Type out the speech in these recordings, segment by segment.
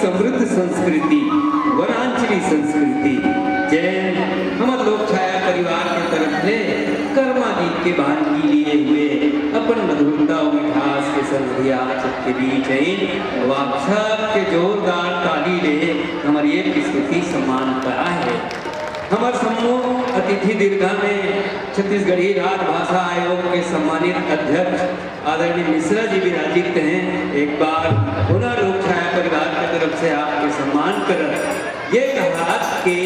समृद्ध संस्कृति वनांचली संस्कृति जैन हमर लोक छाया परिवार के तरफ से कर्मादीप के भान लिए हुए अपन मधुरता और मिठास के संधिया सबके बीच आप सबके जोरदार ताली ले हमारी ये स्तुति सम्मान करा है। हमारे समूह अतिथि दीर्घा में छत्तीसगढ़ी राजभाषा आयोग के सम्मानित अध्यक्ष आदरणीय मिश्रा जी विराजित हैं। एक बार पुनः लोक छाया परिवार की तरफ से आपके सम्मान कर ये कहा कि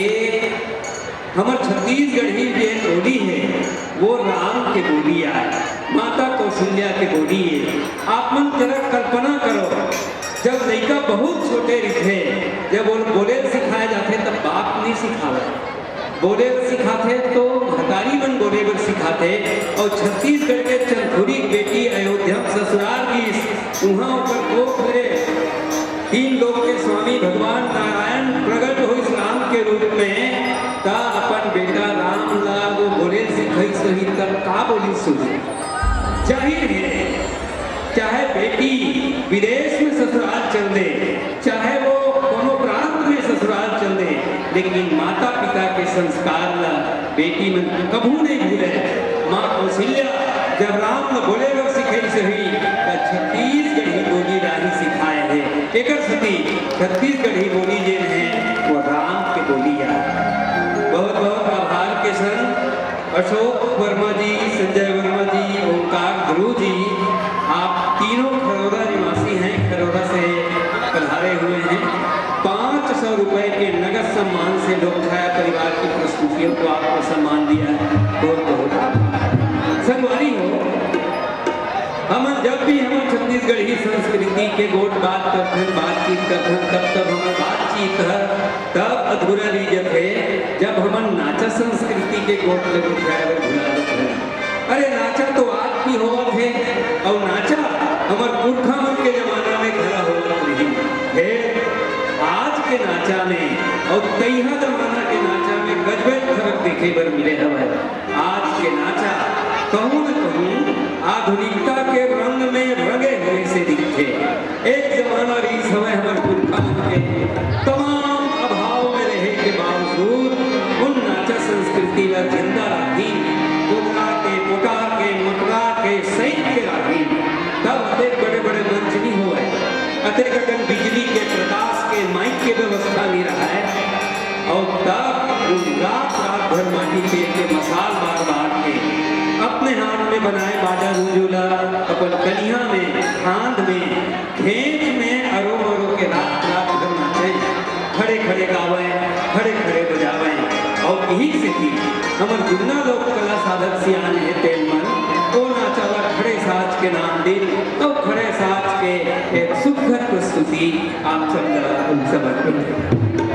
हमारे छत्तीसगढ़ी जो बोली है वो राम के बोली है, माता कौशल्या के बोली है। आप मन जरा कल्पना करो, जब लड़का बहुत छोटे थे, जब बोले सिखाए जाते तब बाप नहीं सिखावे, बोले सिखाते तो हतारी मन बोले बर सिखाते। और छत्तीसगढ़ के चंदखुरी बेटी अयोध्या ससुराल की वहाँ ऊपर को फिरे तीन लोग के स्वामी भगवान नारायण प्रकट हो इस राम के रूप में ता अपन बेटा राम ला वो बोले सिखाई सही तब का बोली सुनी। जाहिर है चाहे बेटी विदेश में ससुराल चल दे, चाहे वो कोनो प्रांत में ससुराल चल दे, लेकिन माता पिता के संस्कार ला बेटी में कभू नहीं भूले। माँ कौशल्या जब राम बोले वो सिखाई सही छत्तीसगढ़ी बोली राही सिखाए है। एक छत्तीसगढ़ी बोली जे है वो राम के बोली है। बहुत बहुत आभार के संग अशोक वर्मा जी, संजय वर्मा जी, ओंकार ध्रुव जी, आप तीनों खरोरा निवासी हैं, खरोरा से पधारे हुए हैं। 500 रुपए के नगद सम्मान से लोक छाया परिवार की प्रस्तुतियों को आपको सम्मान दिया है। बहुत बहुत संगवारी हो, हम जब भी हम छत्तीसगढ़ी संस्कृति के गोट बात करते हैं, बातचीत करते हैं, तब हम बातचीत तब अधूरा रीजत है जब हम नाचा संस्कृति के गोट लगे भुला देते हैं। अरे नाचा तो आज भी हो थे और नाचा हमारे पुरखा मन के जमाना में खड़ा हो रही है। आज के नाचा में और तैहा जमाना के नाचा में गजबे फर्क देखे बर मिले हवे। आज के नाचा कहूँ न कहूँ आधुनिकता के रंग में रंगे हुए से दिखे। एक जमाना रही समय हमारे पुरखा के तमाम अभाव में रहे के बावजूद उन नाचा संस्कृति व जिंदा रखी, पुटका के मटका के सहित के रखी। तब अतेक बड़े बड़े मंच नहीं हुए, अतेक अगन बिजली के प्रकाश के माइक के व्यवस्था नहीं रहा है। और तब रात रात भर माटी के मसाल बार बार के अपने हाथ में बनाए बाजा रूजूला अपन कलिया में, हाथ में, खेत में अरो अरो के रात रात भर नाचे, खड़े खड़े गावे, खड़े खड़े बजावे। और यही से थी हमारे जितना लोग कला साधक सियान है तेल मन वो नाचावा खड़े साज के नाम दे तो खड़े साज के एक सुखद प्रस्तुति आप सब समर्पित।